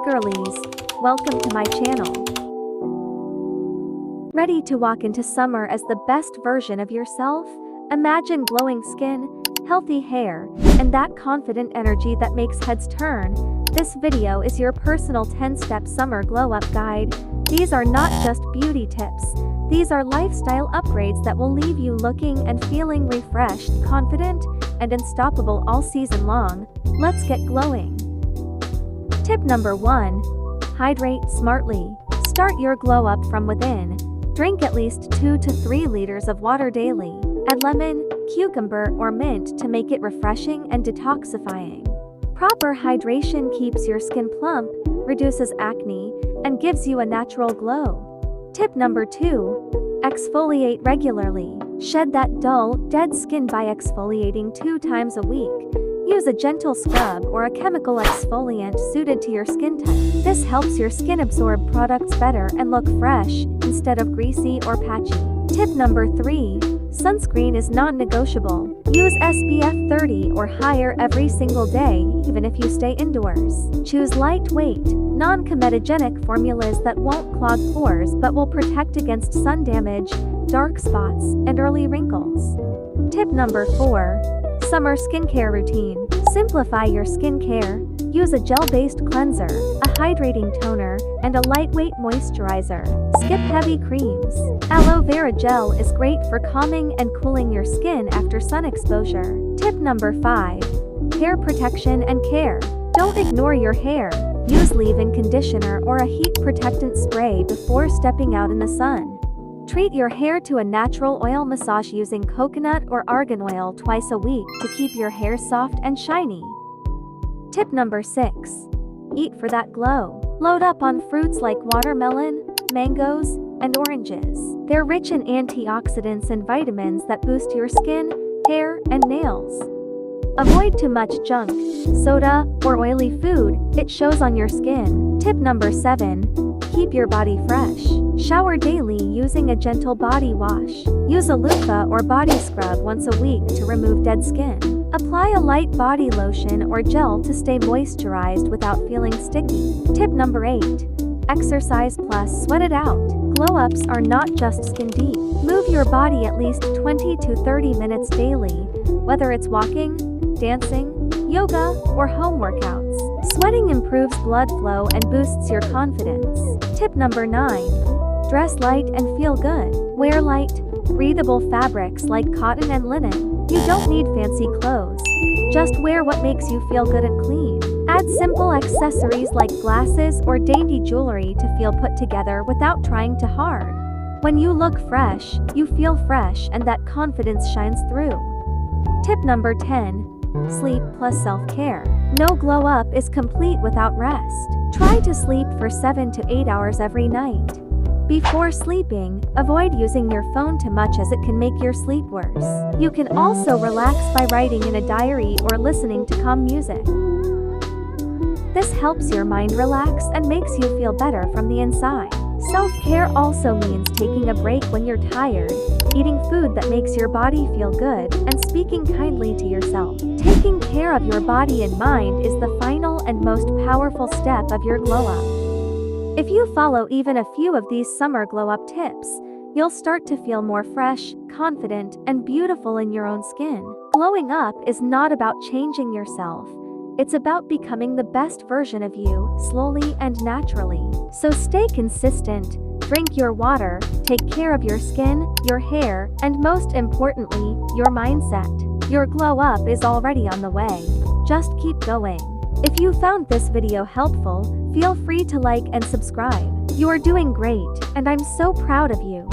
girlies, welcome to my channel. Ready to walk into summer as the best version of yourself? Imagine glowing skin, healthy hair, and that confident energy that makes heads turn. This video is your personal 10-step summer glow-up guide. These are not just beauty tips. These are lifestyle upgrades that will leave you looking and feeling refreshed, confident, and unstoppable all season long. Let's get glowing. Tip number 1. Hydrate smartly. Start your glow up from within. Drink at least 2 to 3 liters of water daily. Add lemon, cucumber, or mint to make it refreshing and detoxifying. Proper hydration keeps your skin plump, reduces acne, and gives you a natural glow. Tip number 2. Exfoliate regularly. Shed that dull, dead skin by exfoliating 2 times a week. Use a gentle scrub or a chemical exfoliant suited to your skin type. This helps your skin absorb products better and look fresh, instead of greasy or patchy. Tip number 3. Sunscreen is non-negotiable. Use SPF 30 or higher every single day, even if you stay indoors. Choose lightweight, non-comedogenic formulas that won't clog pores but will protect against sun damage, dark spots, and early wrinkles. Tip number 4. Summer skincare routine. Simplify your skincare. Use a gel-based cleanser, a hydrating toner, and a lightweight moisturizer. Skip heavy creams. Aloe vera gel is great for calming and cooling your skin after sun exposure. Tip number 5. Hair protection and care. Don't ignore your hair. Use leave-in conditioner or a heat protectant spray before stepping out in the sun. Treat your hair to a natural oil massage using coconut or argan oil twice a week to keep your hair soft and shiny. Tip number 6. Eat for that glow. Load up on fruits like watermelon, mangoes, and oranges. They're rich in antioxidants and vitamins that boost your skin, hair, and nails. Avoid too much junk, soda, or oily food. It shows on your skin. Tip number 7. Keep your body fresh. Shower daily using a gentle body wash. Use a loofah or body scrub once a week to remove dead skin. Apply a light body lotion or gel to stay moisturized without feeling sticky. Tip number 8. Exercise plus sweat it out. Glow-ups are not just skin deep. Move your body at least 20 to 30 minutes daily, whether it's walking, dancing, yoga, or home workouts. Sweating improves blood flow and boosts your confidence. Tip number 9. Dress light and feel good. Wear light, breathable fabrics like cotton and linen. You don't need fancy clothes. Just wear what makes you feel good and clean. Add simple accessories like glasses or dainty jewelry to feel put together without trying too hard. When you look fresh, you feel fresh and that confidence shines through. Tip number 10. Sleep plus self-care. No glow up is complete without rest. Try to sleep for 7 to 8 hours every night. Before sleeping, avoid using your phone too much as it can make your sleep worse. You can also relax by writing in a diary or listening to calm music. This helps your mind relax and makes you feel better from the inside. Self-care also means taking a break when you're tired, eating food that makes your body feel good, and speaking kindly to yourself. Taking care of your body and mind is the final and most powerful step of your glow-up. If you follow even a few of these summer glow-up tips, you'll start to feel more fresh, confident, and beautiful in your own skin. Glowing up is not about changing yourself. It's about becoming the best version of you, slowly and naturally. So stay consistent, drink your water, take care of your skin, your hair, and most importantly, your mindset. Your glow up is already on the way. Just keep going. If you found this video helpful, feel free to like and subscribe. You are doing great, and I'm so proud of you.